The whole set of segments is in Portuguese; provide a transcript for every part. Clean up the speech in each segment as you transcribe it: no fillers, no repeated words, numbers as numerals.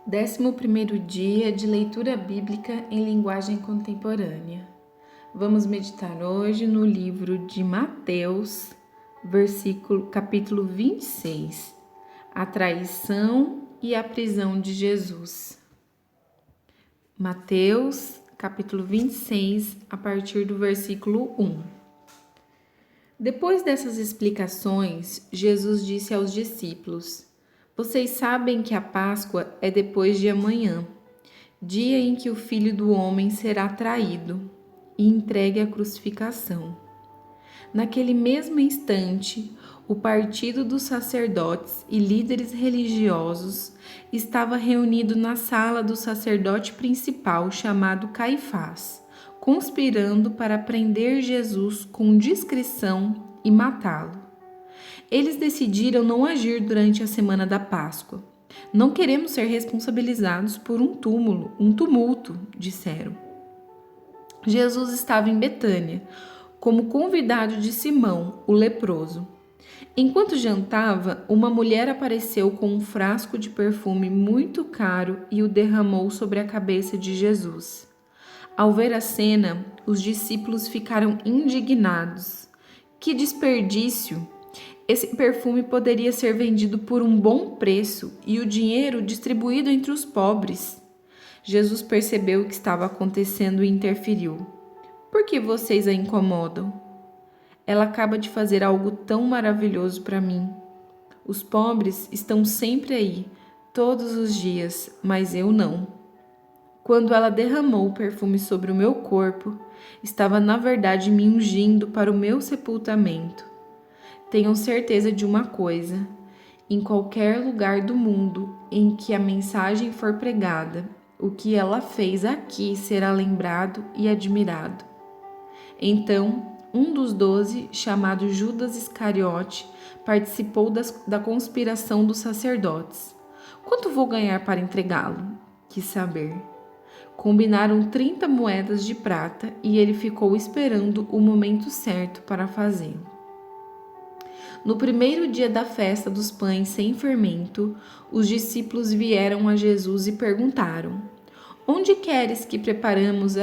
11º dia de leitura bíblica em linguagem contemporânea. Vamos meditar hoje no livro de Mateus, capítulo 26, a traição e a prisão de Jesus. Mateus, capítulo 26, a partir do versículo 1. Depois dessas explicações, Jesus disse aos discípulos: Vocês sabem que a Páscoa é depois de amanhã, dia em que o Filho do Homem será traído e entregue à crucificação. Naquele mesmo instante, o partido dos sacerdotes e líderes religiosos estava reunido na sala do sacerdote principal chamado Caifás, conspirando para prender Jesus com discrição e matá-lo. Eles decidiram não agir durante a semana da Páscoa. Não queremos ser responsabilizados por um tumulto, disseram. Jesus estava em Betânia, como convidado de Simão, o leproso. Enquanto jantava, uma mulher apareceu com um frasco de perfume muito caro e o derramou sobre a cabeça de Jesus. Ao ver a cena, os discípulos ficaram indignados. Que desperdício! Esse perfume poderia ser vendido por um bom preço e o dinheiro distribuído entre os pobres. Jesus percebeu o que estava acontecendo e interferiu. Por que vocês a incomodam? Ela acaba de fazer algo tão maravilhoso para mim. Os pobres estão sempre aí, todos os dias, mas eu não. Quando ela derramou o perfume sobre o meu corpo, estava na verdade me ungindo para o meu sepultamento. Tenham certeza de uma coisa: em qualquer lugar do mundo em que a mensagem for pregada, o que ela fez aqui será lembrado e admirado. Então, um dos 12, chamado Judas Iscariote, participou da conspiração dos sacerdotes. Quanto vou ganhar para entregá-lo? Quis saber. Combinaram 30 moedas de prata e ele ficou esperando o momento certo para fazê-lo. No primeiro dia da festa dos pães sem fermento, os discípulos vieram a Jesus e perguntaram: Onde queres que preparemos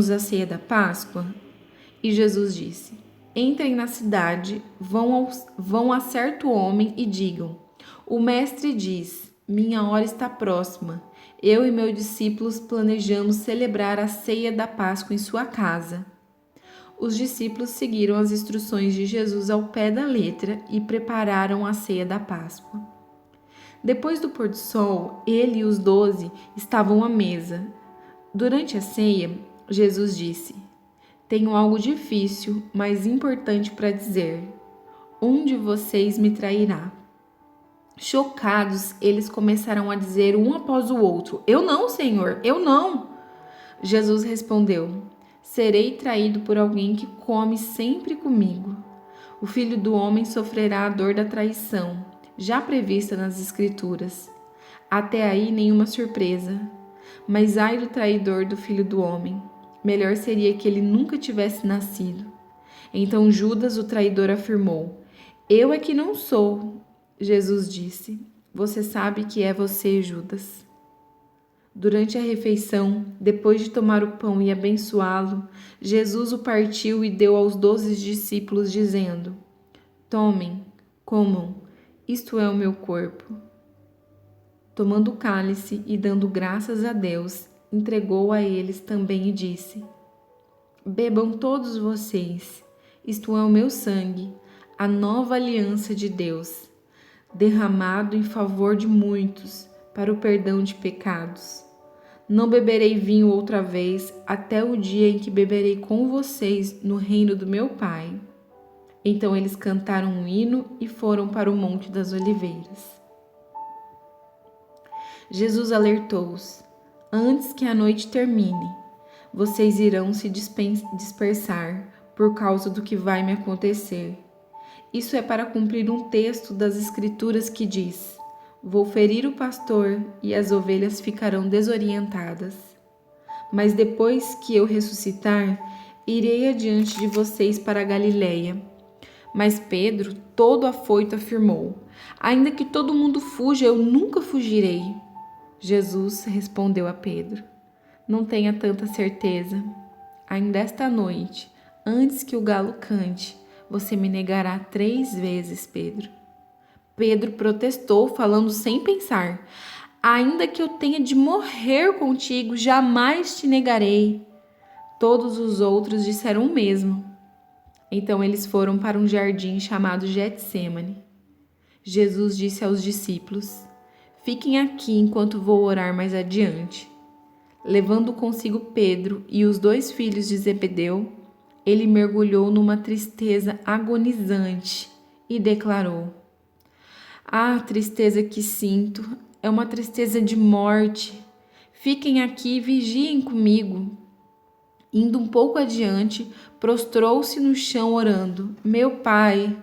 a ceia da Páscoa? E Jesus disse: Entrem na cidade, vão a certo homem e digam: O mestre diz: Minha hora está próxima. Eu e meus discípulos planejamos celebrar a ceia da Páscoa em sua casa. Os discípulos seguiram as instruções de Jesus ao pé da letra e prepararam a ceia da Páscoa. Depois do pôr do sol, ele e os 12 estavam à mesa. Durante a ceia, Jesus disse: Tenho algo difícil, mas importante para dizer. Um de vocês me trairá. Chocados, eles começaram a dizer um após o outro: Eu não, Senhor, eu não. Jesus respondeu: Serei traído por alguém que come sempre comigo. O Filho do Homem sofrerá a dor da traição, já prevista nas Escrituras. Até aí nenhuma surpresa. Mas ai do traidor do Filho do Homem. Melhor seria que ele nunca tivesse nascido. Então Judas, o traidor, afirmou: Eu é que não sou. Jesus disse: Você sabe que é você, Judas. Durante a refeição, depois de tomar o pão e abençoá-lo, Jesus o partiu e deu aos 12 discípulos, dizendo: Tomem, comam, isto é o meu corpo. Tomando o cálice e dando graças a Deus, entregou a eles também e disse: Bebam todos vocês, isto é o meu sangue, a nova aliança de Deus, derramado em favor de muitos, para o perdão de pecados. Não beberei vinho outra vez, até o dia em que beberei com vocês no reino do meu Pai. Então eles cantaram um hino e foram para o Monte das Oliveiras. Jesus alertou-os: Antes que a noite termine, vocês irão se dispersar por causa do que vai me acontecer. Isso é para cumprir um texto das Escrituras que diz: Vou ferir o pastor e as ovelhas ficarão desorientadas. Mas depois que eu ressuscitar, irei adiante de vocês para a Galileia. Mas Pedro, todo afoito, afirmou: Ainda que todo mundo fuja, eu nunca fugirei. Jesus respondeu a Pedro: Não tenha tanta certeza. Ainda esta noite, antes que o galo cante, você me negará 3 vezes, Pedro. Pedro protestou, falando sem pensar: Ainda que eu tenha de morrer contigo, jamais te negarei. Todos os outros disseram o mesmo. Então eles foram para um jardim chamado Getsêmani. Jesus disse aos discípulos: Fiquem aqui enquanto vou orar mais adiante. Levando consigo Pedro e os 2 filhos de Zebedeu, ele mergulhou numa tristeza agonizante e declarou: A tristeza que sinto é uma tristeza de morte. Fiquem aqui e vigiem comigo. Indo um pouco adiante, prostrou-se no chão orando: Meu Pai,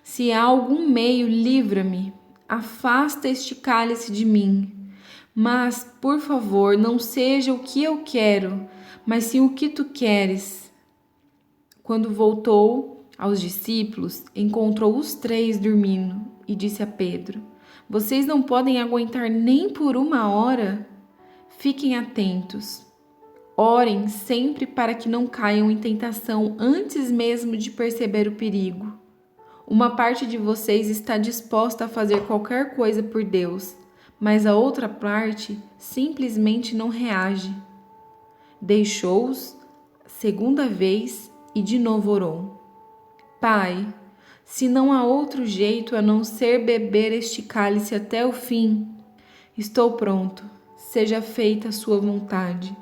se há algum meio, livra-me. Afasta este cálice de mim. Mas, por favor, não seja o que eu quero, mas sim o que tu queres. Quando voltou aos discípulos, encontrou os 3 dormindo e disse a Pedro: Vocês não podem aguentar nem por 1 hora? Fiquem atentos. Orem sempre para que não caiam em tentação antes mesmo de perceber o perigo. Uma parte de vocês está disposta a fazer qualquer coisa por Deus, mas a outra parte simplesmente não reage. Deixou-os 2ª vez e de novo orou: Pai, se não há outro jeito a não ser beber este cálice até o fim, estou pronto, seja feita a sua vontade.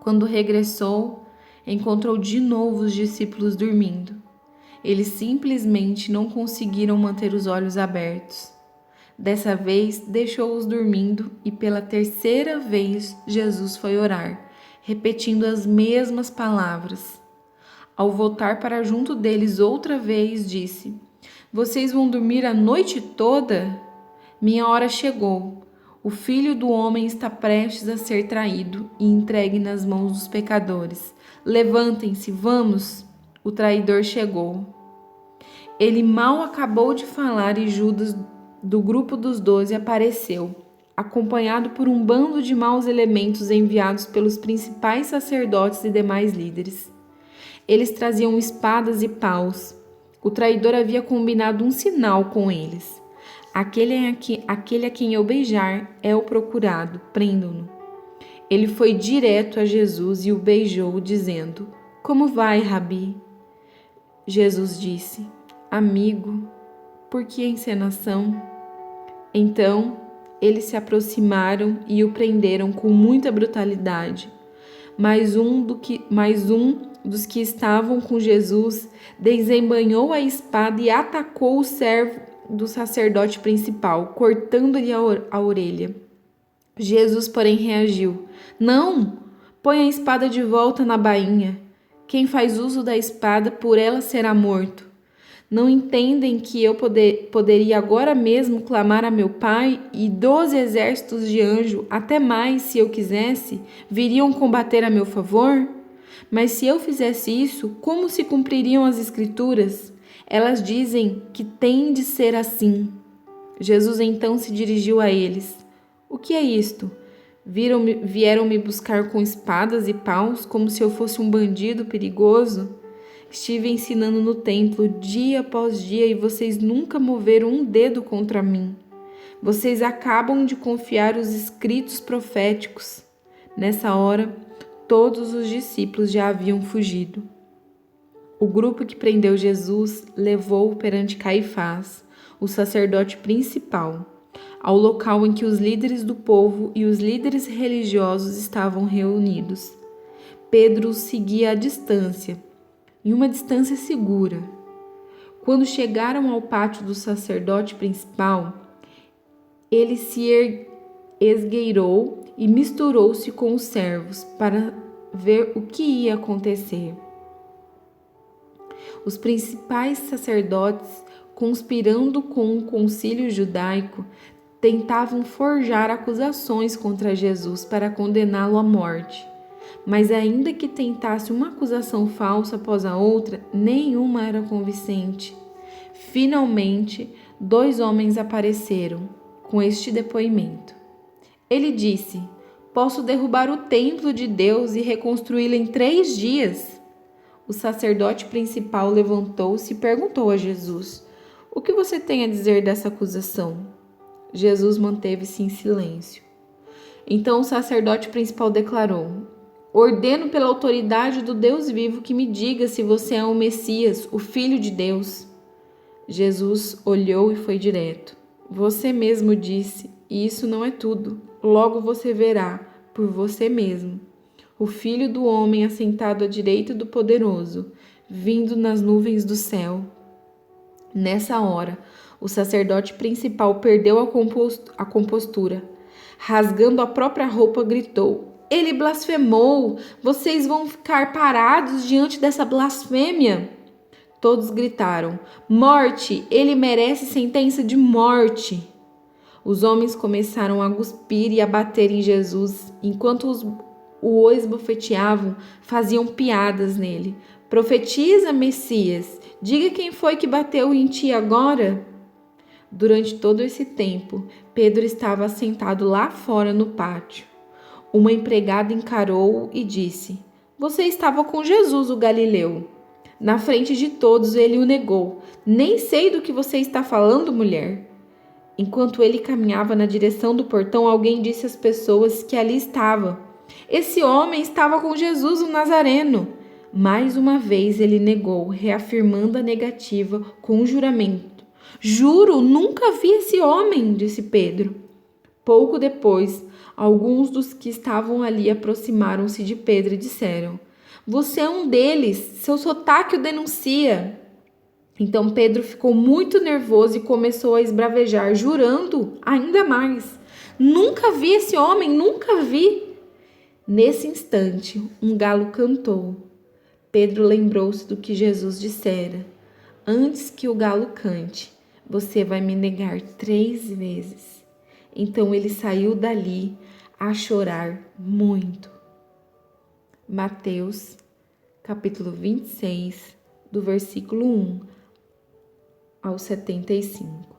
Quando regressou, encontrou de novo os discípulos dormindo. Eles simplesmente não conseguiram manter os olhos abertos. Dessa vez, deixou-os dormindo e pela 3ª vez Jesus foi orar, repetindo as mesmas palavras. Ao voltar para junto deles outra vez, disse: Vocês vão dormir a noite toda? Minha hora chegou. O Filho do Homem está prestes a ser traído e entregue nas mãos dos pecadores. Levantem-se, vamos! O traidor chegou. Ele mal acabou de falar e Judas, do grupo dos 12, apareceu, acompanhado por um bando de maus elementos enviados pelos principais sacerdotes e demais líderes. Eles traziam espadas e paus. O traidor havia combinado um sinal com eles. Aquele a quem eu beijar é o procurado, prendam-no. Ele foi direto a Jesus e o beijou, dizendo: Como vai, Rabi? Jesus disse: Amigo, por que encenação? Então, eles se aproximaram e o prenderam com muita brutalidade. Mas um dos que estavam com Jesus desembainhou a espada e atacou o servo do sacerdote principal, cortando-lhe a orelha. Jesus, porém, reagiu: Não! Põe a espada de volta na bainha. Quem faz uso da espada, por ela será morto. Não entendem que eu poderia agora mesmo clamar a meu Pai e 12 exércitos de anjos, até mais se eu quisesse, viriam combater a meu favor? Mas se eu fizesse isso, como se cumpririam as Escrituras? Elas dizem que tem de ser assim. Jesus então se dirigiu a eles: O que é isto? Vieram me buscar com espadas e paus, como se eu fosse um bandido perigoso? Estive ensinando no templo dia após dia e vocês nunca moveram um dedo contra mim. Vocês acabam de confiar os escritos proféticos. Nessa hora, todos os discípulos já haviam fugido. O grupo que prendeu Jesus levou-o perante Caifás, o sacerdote principal, ao local em que os líderes do povo e os líderes religiosos estavam reunidos. Pedro os seguia à distância, em uma distância segura. Quando chegaram ao pátio do sacerdote principal, ele se esgueirou e misturou-se com os servos para ver o que ia acontecer. Os principais sacerdotes, conspirando com o concílio judaico, tentavam forjar acusações contra Jesus para condená-lo à morte. Mas ainda que tentasse uma acusação falsa após a outra, nenhuma era convincente. Finalmente, 2 homens apareceram com este depoimento: Ele disse: posso derrubar o templo de Deus e reconstruí-lo em 3 dias? O sacerdote principal levantou-se e perguntou a Jesus: o que você tem a dizer dessa acusação? Jesus manteve-se em silêncio. Então o sacerdote principal declarou: ordeno pela autoridade do Deus vivo que me diga se você é o Messias, o Filho de Deus. Jesus olhou e foi direto. Você mesmo disse, e isso não é tudo. Logo você verá, por você mesmo, o Filho do Homem assentado à direita do Poderoso, vindo nas nuvens do céu. Nessa hora, o sacerdote principal perdeu a compostura. Rasgando a própria roupa, gritou: ele blasfemou! Vocês vão ficar parados diante dessa blasfêmia? Todos gritaram: morte! Ele merece sentença de morte! Os homens começaram a cuspir e a bater em Jesus, enquanto o esbofeteavam, faziam piadas nele. Profetiza, Messias! Diga quem foi que bateu em ti agora? Durante todo esse tempo, Pedro estava sentado lá fora no pátio. Uma empregada encarou-o e disse: você estava com Jesus, o Galileu. Na frente de todos, ele o negou. Nem sei do que você está falando, mulher. Enquanto ele caminhava na direção do portão, alguém disse às pessoas que ali estavam: esse homem estava com Jesus, o Nazareno. Mais uma vez ele negou, reafirmando a negativa com um juramento. Juro, nunca vi esse homem, disse Pedro. Pouco depois, alguns dos que estavam ali aproximaram-se de Pedro e disseram: você é um deles, seu sotaque o denuncia. Então Pedro ficou muito nervoso e começou a esbravejar, jurando ainda mais: nunca vi esse homem, nunca vi. Nesse instante, um galo cantou. Pedro lembrou-se do que Jesus dissera: antes que o galo cante, você vai me negar 3 vezes. Então ele saiu dali a chorar muito. Mateus, capítulo 26, do versículo 1 ao 75.